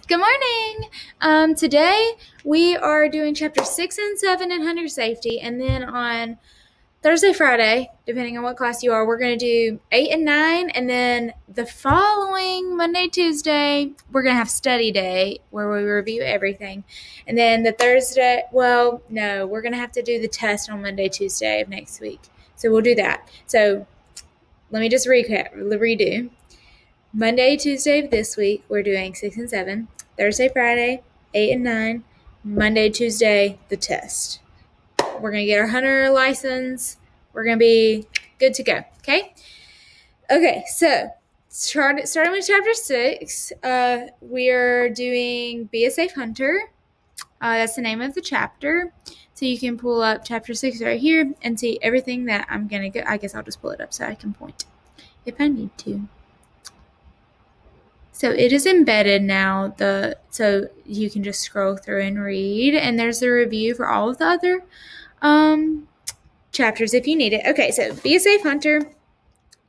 Good morning. Today we are doing chapter 6 and 7 in hunter safety, and then on Thursday, Friday, depending on what class you are, we're going to do 8 and 9, and then the following Monday, Tuesday, we're going to have study day where we review everything. And then the Thursday, well, no, we're going to have to do the test on Monday, Tuesday of next week. So we'll do that. So let me just redo. Monday, Tuesday of this week, we're doing 6 and 7. Thursday, Friday, 8 and 9. Monday, Tuesday, the test. We're going to get our hunter license. We're going to be good to go, okay? Okay, so starting with chapter 6, we are doing Be a Safe Hunter. That's the name of the chapter. So you can pull up chapter 6 right here and see everything that I'm going to go. I guess I'll just pull it up so I can point if I need to. So it is embedded now, so you can just scroll through and read, and there's the review for all of the other chapters if you need it. Okay, so Be a Safe Hunter.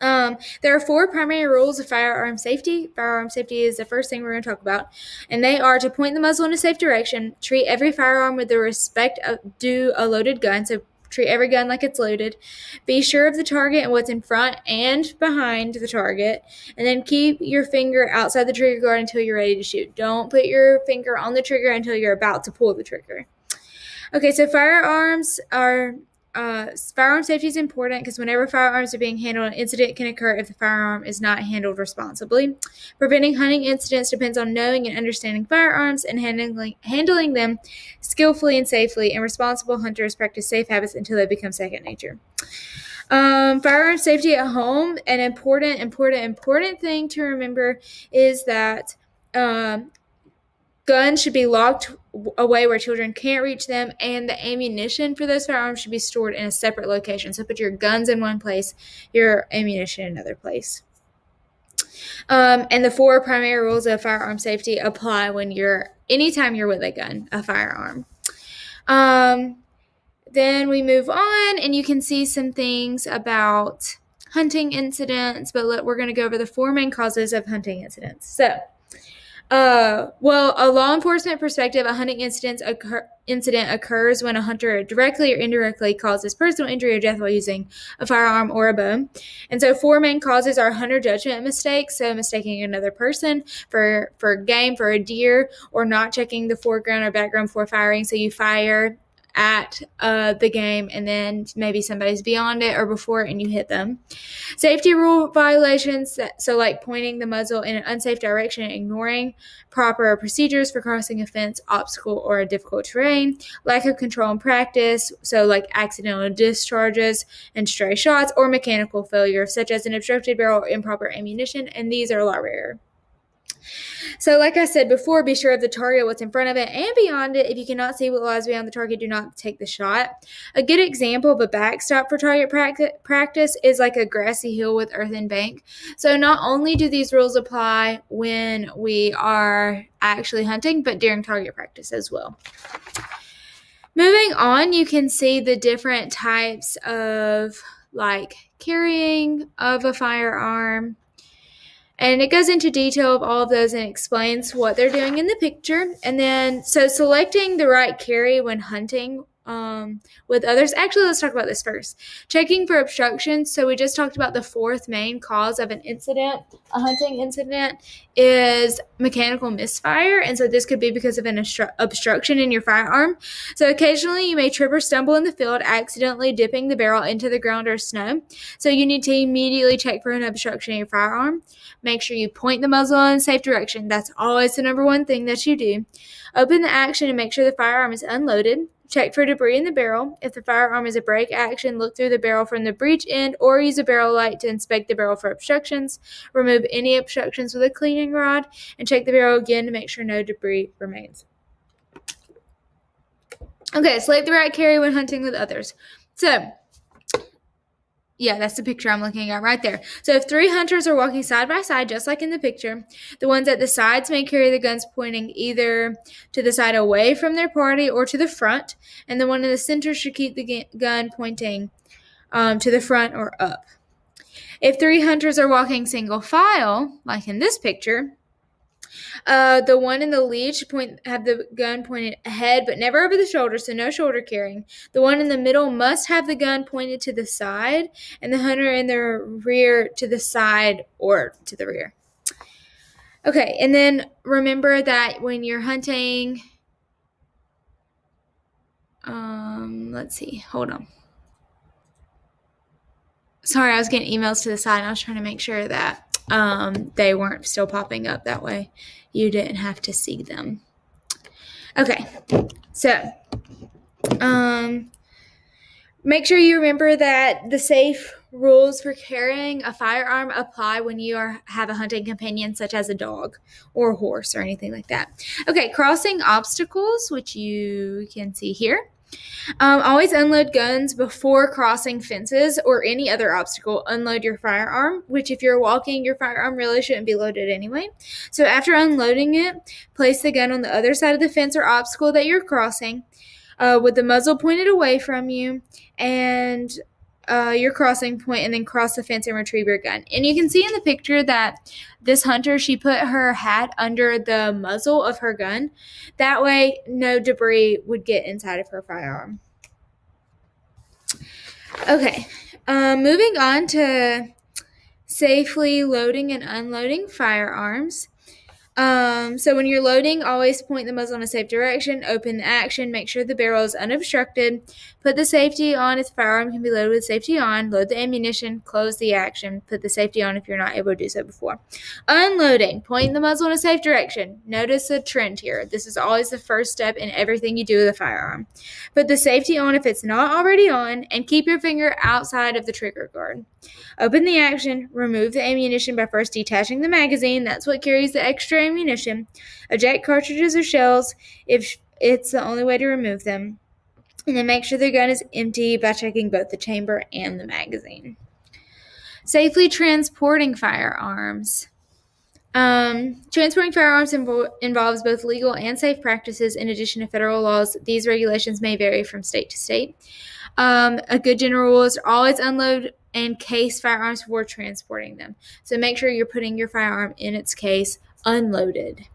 There are 4 primary rules of firearm safety. Firearm safety is the first thing we're going to talk about, and they are to point the muzzle in a safe direction, treat every firearm with the respect due a loaded gun, so treat every gun like it's loaded. Be sure of the target and what's in front and behind the target. And then keep your finger outside the trigger guard until you're ready to shoot. Don't put your finger on the trigger until you're about to pull the trigger. Okay, so firearm safety is important because whenever firearms are being handled, an incident can occur if the firearm is not handled responsibly. Preventing hunting incidents depends on knowing and understanding firearms and handling them skillfully and safely, and responsible hunters practice safe habits until they become second nature. Firearm safety at home, an important thing to remember is that guns should be locked away where children can't reach them, and the ammunition for those firearms should be stored in a separate location. So put your guns in one place, your ammunition in another place. And the 4 primary rules of firearm safety apply anytime you're with a gun, a firearm. Then we move on, and you can see some things about hunting incidents, but we're going to go over the 4 main causes of hunting incidents. So, a law enforcement perspective, a hunting incident occurs when a hunter directly or indirectly causes personal injury or death while using a firearm or a bow. And so 4 main causes are hunter judgment mistakes, so mistaking another person for game, for a deer, or not checking the foreground or background before firing, so you fire at the game and then maybe somebody's beyond it or before it and you hit them. Safety rule violations, so like pointing the muzzle in an unsafe direction and ignoring proper procedures for crossing a fence, obstacle, or a difficult terrain. Lack of control in practice, so like accidental discharges and stray shots, or mechanical failure such as an obstructed barrel or improper ammunition, and these are a lot rarer. So like I said before, be sure of the target, what's in front of it, and beyond it. If you cannot see what lies beyond the target, do not take the shot. A good example of a backstop for target practice is like a grassy hill with earthen bank. So not only do these rules apply when we are actually hunting, but during target practice as well. Moving on, you can see the different types of like carrying of a firearm. And it goes into detail of all of those and explains what they're doing in the picture. And then, so selecting the right carry when hunting with others. Actually, let's talk about this first. Checking for obstructions. So we just talked about the 4th main cause of an incident, a hunting incident, is mechanical misfire. And so this could be because of an obstruction in your firearm. So occasionally you may trip or stumble in the field, accidentally dipping the barrel into the ground or snow. So you need to immediately check for an obstruction in your firearm. Make sure you point the muzzle in a safe direction. That's always the number 1 thing that you do. Open the action and make sure the firearm is unloaded. Check for debris in the barrel. If the firearm is a break action, look through the barrel from the breech end or use a barrel light to inspect the barrel for obstructions. Remove any obstructions with a cleaning rod and check the barrel again to make sure no debris remains. Okay, select the right carry when hunting with others. So, yeah, that's the picture I'm looking at right there. So if 3 hunters are walking side by side, just like in the picture, the ones at the sides may carry the guns pointing either to the side away from their party or to the front, and the one in the center should keep the gun pointing to the front or up. If 3 hunters are walking single file, like in this picture, The one in the lead should have the gun pointed ahead, but never over the shoulder, so no shoulder carrying. The one in the middle must have the gun pointed to the side, and the hunter in the rear to the side or to the rear. Okay, and then remember that when you're hunting, let's see, hold on. Sorry, I was getting emails to the side, and I was trying to make sure that they weren't still popping up. That way you didn't have to see them. Okay, so make sure you remember that the safe rules for carrying a firearm apply when you have a hunting companion, such as a dog or a horse or anything like that. Okay, crossing obstacles, which you can see here. Always unload guns before crossing fences or any other obstacle. Unload your firearm, which if you're walking, your firearm really shouldn't be loaded anyway. So after unloading it, place the gun on the other side of the fence or obstacle that you're crossing with the muzzle pointed away from you and your crossing point, and then cross the fence and retrieve your gun. And you can see in the picture that this hunter, she put her hat under the muzzle of her gun. That way, no debris would get inside of her firearm. Okay, moving on to safely loading and unloading firearms. So when you're loading, always point the muzzle in a safe direction, open the action, make sure the barrel is unobstructed, put the safety on if the firearm can be loaded with safety on, load the ammunition, close the action, put the safety on if you're not able to do so before. Unloading, point the muzzle in a safe direction. Notice a trend here. This is always the first step in everything you do with a firearm. Put the safety on if it's not already on, and keep your finger outside of the trigger guard. Open the action, remove the ammunition by first detaching the magazine. That's what carries the extra ammunition. Eject cartridges or shells if it's the only way to remove them. And then make sure the gun is empty by checking both the chamber and the magazine. Safely transporting firearms. Transporting firearms involves both legal and safe practices in addition to federal laws. These regulations may vary from state to state. A good general rule is to always unload and case firearms before transporting them. So make sure you're putting your firearm in its case unloaded.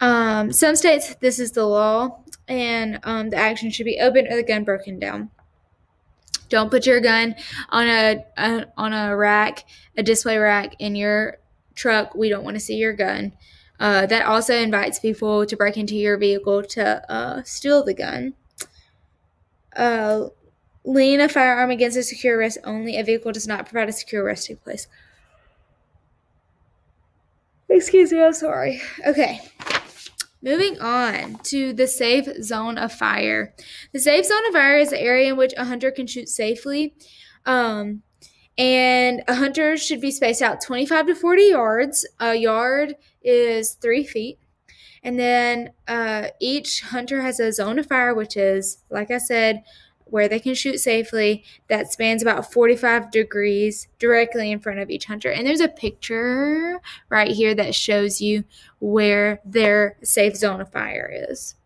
Some states, this is the law, and the action should be open or the gun broken down. Don't put your gun on a rack, a display rack in your truck. We don't want to see your gun. That also invites people to break into your vehicle to steal the gun. Lean a firearm against a secure rest only. A vehicle does not provide a secure resting place. Excuse me, I'm sorry. Okay. Moving on to the safe zone of fire. The safe zone of fire is the area in which a hunter can shoot safely. And a hunter should be spaced out 25 to 40 yards. A yard is 3 feet. And then each hunter has a zone of fire, which is, like I said, where they can shoot safely, that spans about 45 degrees directly in front of each hunter. And there's a picture right here that shows you where their safe zone of fire is.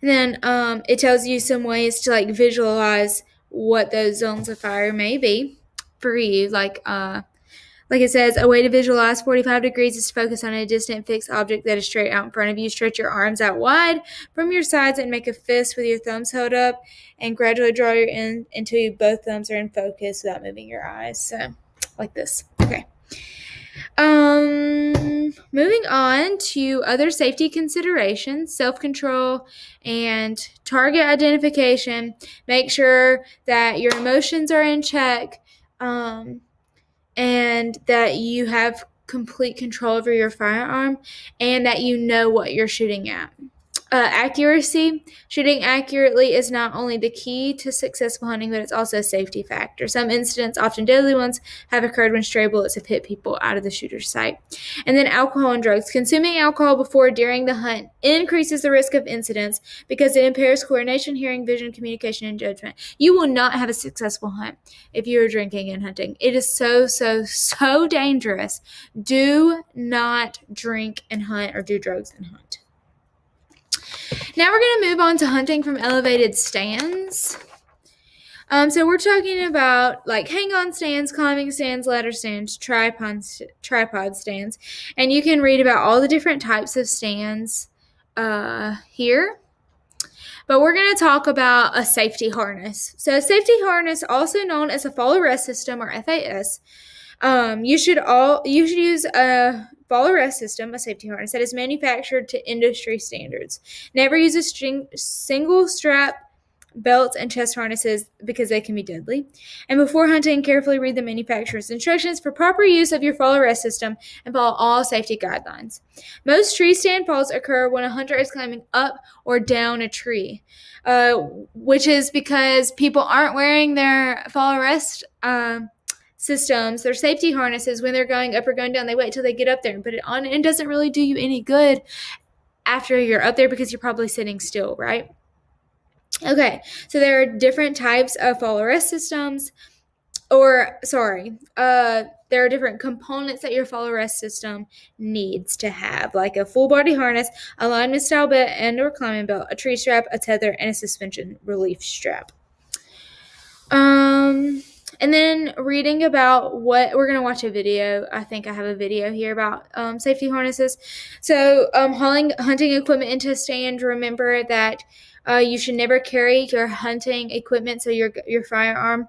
And then it tells you some ways to visualize what those zones of fire may be for you. Like it says, a way to visualize 45 degrees is to focus on a distant fixed object that is straight out in front of you. Stretch your arms out wide from your sides and make a fist with your thumbs held up, and gradually draw your end until both thumbs are in focus without moving your eyes. So, like this. Okay. Moving on to other safety considerations, self-control and target identification. Make sure that your emotions are in check. And that you have complete control over your firearm, and that you know what you're shooting at. Accuracy. Shooting accurately is not only the key to successful hunting, but it's also a safety factor. Some incidents, often deadly ones, have occurred when stray bullets have hit people out of the shooter's sight. And then alcohol and drugs. Consuming alcohol before or during the hunt increases the risk of incidents because it impairs coordination, hearing, vision, communication, and judgment. You will not have a successful hunt if you are drinking and hunting. It is so dangerous. Do not drink and hunt or do drugs and hunt. Now we're going to move on to hunting from elevated stands. So we're talking about like hang-on stands, climbing stands, ladder stands, tripod stands, and you can read about all the different types of stands here. But we're going to talk about a safety harness. So a safety harness, also known as a fall arrest system or FAS, you should use a fall arrest system, a safety harness that is manufactured to industry standards. Never use a single strap belts and chest harnesses because they can be deadly. And before hunting, carefully read the manufacturer's instructions for proper use of your fall arrest system and follow all safety guidelines. Most tree stand falls occur when a hunter is climbing up or down a tree, which is because people aren't wearing their fall arrest systems, their safety harnesses, when they're going up or going down. They wait till they get up there and put it on, and it doesn't really do you any good after you're up there because you're probably sitting still, right? Okay, so there are different types of fall arrest systems, there are different components that your fall arrest system needs to have, like a full body harness, a lineman style belt and or climbing belt, a tree strap, a tether, and a suspension relief strap. And then reading about what we're going to watch a video. I think I have a video here about safety harnesses. So hauling hunting equipment into a stand, remember that you should never carry your hunting equipment, so your firearm,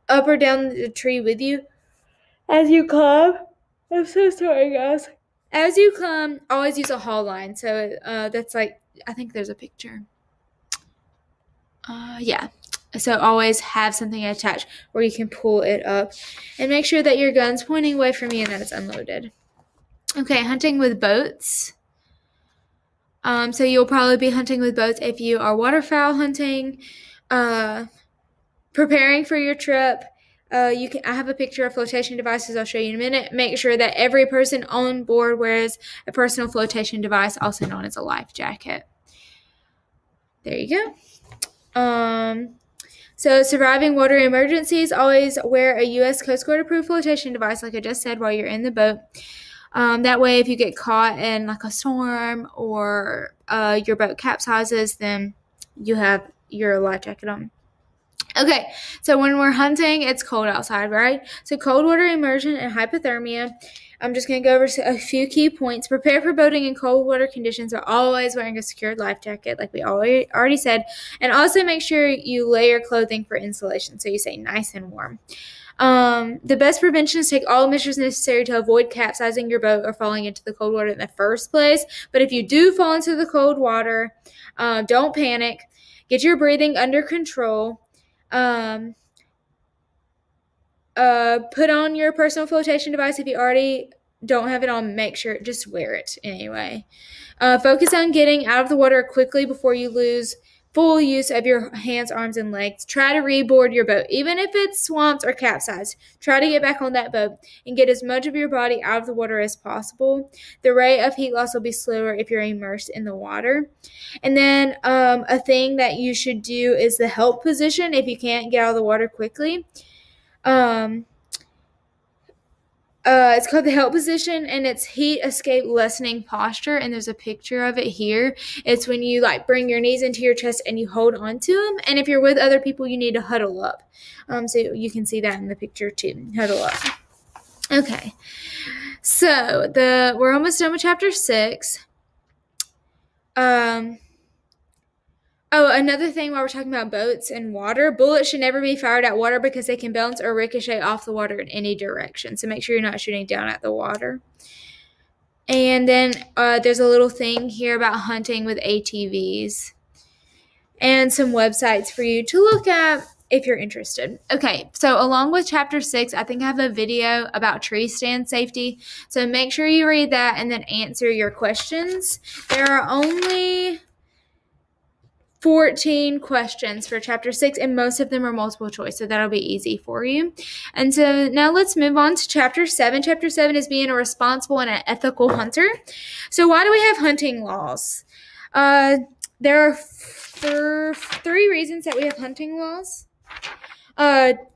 up or down the tree with you as you climb. I'm so sorry, guys. As you climb, always use a haul line. So that's like, I think there's a picture. Yeah. So always have something attached where you can pull it up, and make sure that your gun's pointing away from you and that it's unloaded. Okay, hunting with boats. So you'll probably be hunting with boats if you are waterfowl hunting. Preparing for your trip. I have a picture of flotation devices I'll show you in a minute. Make sure that every person on board wears a personal flotation device, also known as a life jacket. There you go. So surviving water emergencies, always wear a U.S. Coast Guard approved flotation device, like I just said, while you're in the boat. That way, if you get caught in like a storm or your boat capsizes, then you have your life jacket on. Okay, so when we're hunting, it's cold outside, right? So cold water immersion and hypothermia. I'm just going to go over a few key points. Prepare for boating in cold water conditions by always wearing a secured life jacket, like we already said. And also make sure you layer clothing for insulation, so you stay nice and warm. The best prevention is to take all measures necessary to avoid capsizing your boat or falling into the cold water in the first place. But if you do fall into the cold water, don't panic. Get your breathing under control. Put on your personal flotation device. If you already don't have it on, make sure, just wear it anyway. Focus on getting out of the water quickly before you lose full use of your hands, arms, and legs. Try to reboard your boat. Even if it's swamped or capsized, try to get back on that boat and get as much of your body out of the water as possible. The rate of heat loss will be slower if you're immersed in the water. And then a thing that you should do is the help position if you can't get out of the water quickly. It's called the help position, and it's heat escape lessening posture, and there's a picture of it here. It's when you like bring your knees into your chest and you hold on to them, and if you're with other people, you need to huddle up. So you can see that in the picture too. Huddle up. Okay, so we're almost done with chapter 6. Another thing while we're talking about boats and water, bullets should never be fired at water because they can bounce or ricochet off the water in any direction. So make sure you're not shooting down at the water. And then there's a little thing here about hunting with ATVs and some websites for you to look at if you're interested. Okay, so along with chapter 6, I think I have a video about tree stand safety. So make sure you read that and then answer your questions. There are only 14 questions for chapter 6, and most of them are multiple choice, so that'll be easy for you. And so now let's move on to chapter 7. Chapter 7 is being a responsible and an ethical hunter. So why do we have hunting laws? There are 3 reasons that we have hunting laws.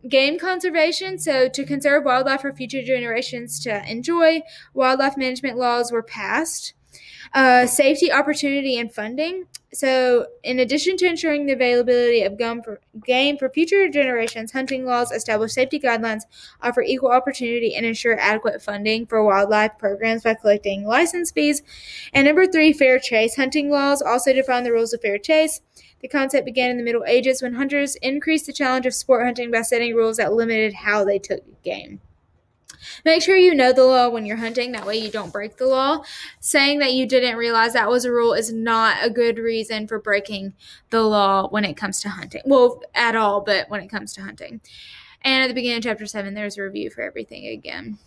Game conservation, so to conserve wildlife for future generations to enjoy, wildlife management laws were passed. Safety, opportunity, and funding. So, in addition to ensuring the availability of game for future generations, hunting laws establish safety guidelines, offer equal opportunity, and ensure adequate funding for wildlife programs by collecting license fees. And number 3, fair chase. Hunting laws also define the rules of fair chase. The concept began in the Middle Ages when hunters increased the challenge of sport hunting by setting rules that limited how they took game. Make sure you know the law when you're hunting. That way you don't break the law. Saying that you didn't realize that was a rule is not a good reason for breaking the law when it comes to hunting. Well, at all, but when it comes to hunting. And at the beginning of chapter 7, there's a review for everything again.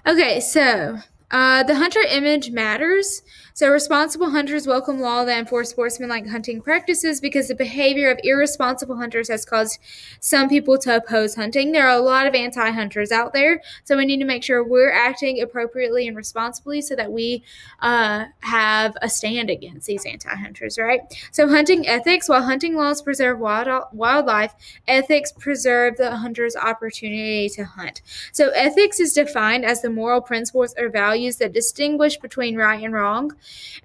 Okay, so the hunter image matters. So responsible hunters welcome law that enforce sportsmanlike hunting practices because the behavior of irresponsible hunters has caused some people to oppose hunting. There are a lot of anti-hunters out there, so we need to make sure we're acting appropriately and responsibly so that we have a stand against these anti-hunters, right? So hunting ethics. While hunting laws preserve wildlife, ethics preserve the hunter's opportunity to hunt. So ethics is defined as the moral principles or values that distinguish between right and wrong.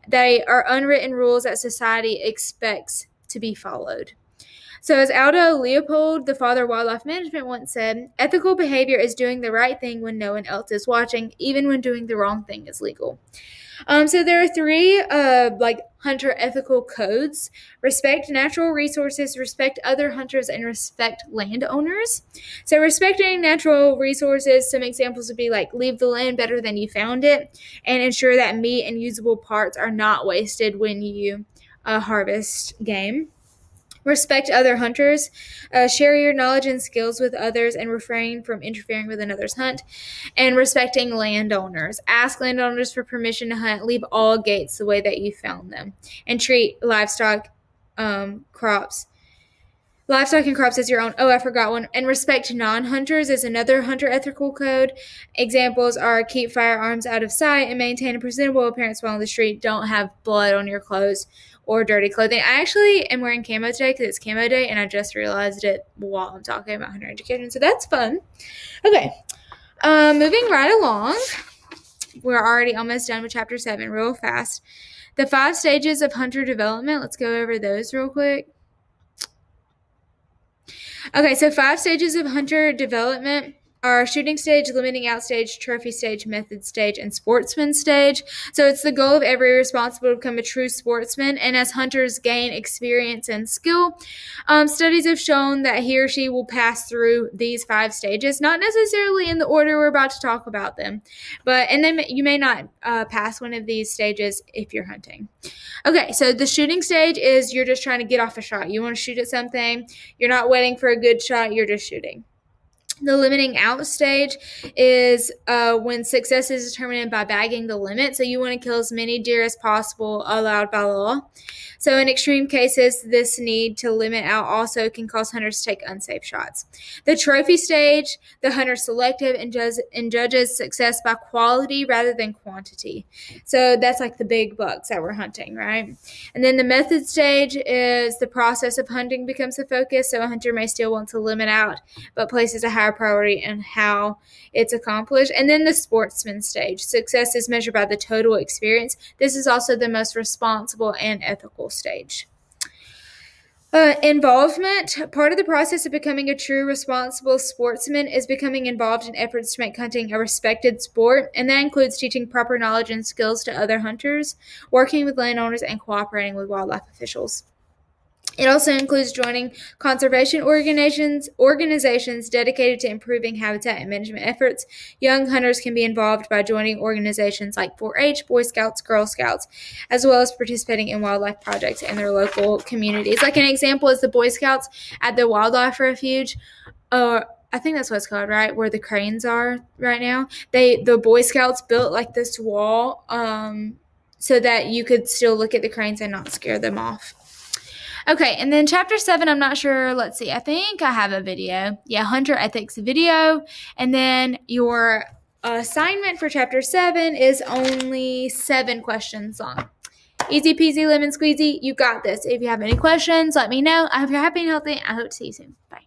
They are unwritten rules that society expects to be followed. So as Aldo Leopold, the father of wildlife management, once said, ethical behavior is doing the right thing when no one else is watching, even when doing the wrong thing is legal. So there are 3 hunter ethical codes: respect natural resources, respect other hunters, and respect landowners. So respecting natural resources, some examples would be like leave the land better than you found it, and ensure that meat and usable parts are not wasted when you harvest game. Respect other hunters. Share your knowledge and skills with others and refrain from interfering with another's hunt. And respecting landowners. Ask landowners for permission to hunt. Leave all gates the way that you found them. And treat livestock, crops. Livestock and crops as your own. Oh, I forgot one. And respect non-hunters is another hunter ethical code. Examples are keep firearms out of sight and maintain a presentable appearance while on the street. Don't have blood on your clothes or dirty clothing. I actually am wearing camo today because it's camo day, and I just realized it while I'm talking about hunter education, so that's fun. Okay, moving right along. We're already almost done with chapter 7 real fast. The 5 stages of hunter development. Let's go over those real quick. Okay, so 5 stages of hunter development are shooting stage, limiting out stage, trophy stage, method stage, and sportsman stage. So it's the goal of every responsible to become a true sportsman, and as hunters gain experience and skill, studies have shown that he or she will pass through these 5 stages, not necessarily in the order we're about to talk about them, and then you may not pass one of these stages if you're hunting. Okay, so the shooting stage is you're just trying to get off a shot. You want to shoot at something. You're not waiting for a good shot. You're just shooting. The limiting out stage is when success is determined by bagging the limit. So you want to kill as many deer as possible allowed by law. So in extreme cases, this need to limit out also can cause hunters to take unsafe shots. The trophy stage, the hunter selective and judges success by quality rather than quantity. So that's like the big bucks that we're hunting, right? And then the method stage is the process of hunting becomes the focus. So a hunter may still want to limit out, but places a higher priority in how it's accomplished. And then the sportsman stage. Success is measured by the total experience. This is also the most responsible and ethical stage. Involvement. Part of the process of becoming a true responsible sportsman is becoming involved in efforts to make hunting a respected sport, and that includes teaching proper knowledge and skills to other hunters, working with landowners, and cooperating with wildlife officials. It also includes joining conservation organizations dedicated to improving habitat and management efforts. Young hunters can be involved by joining organizations like 4-H, Boy Scouts, Girl Scouts, as well as participating in wildlife projects in their local communities. Like an example is the Boy Scouts at the Wildlife Refuge. I think that's what it's called, right? Where the cranes are right now. The Boy Scouts built like this wall so that you could still look at the cranes and not scare them off. Okay, and then chapter 7, I'm not sure. Let's see. I think I have a video. Yeah, hunter ethics video. And then your assignment for chapter 7 is only 7 questions long. Easy peasy lemon squeezy. You got this. If you have any questions, let me know. I hope you're happy and healthy. I hope to see you soon. Bye.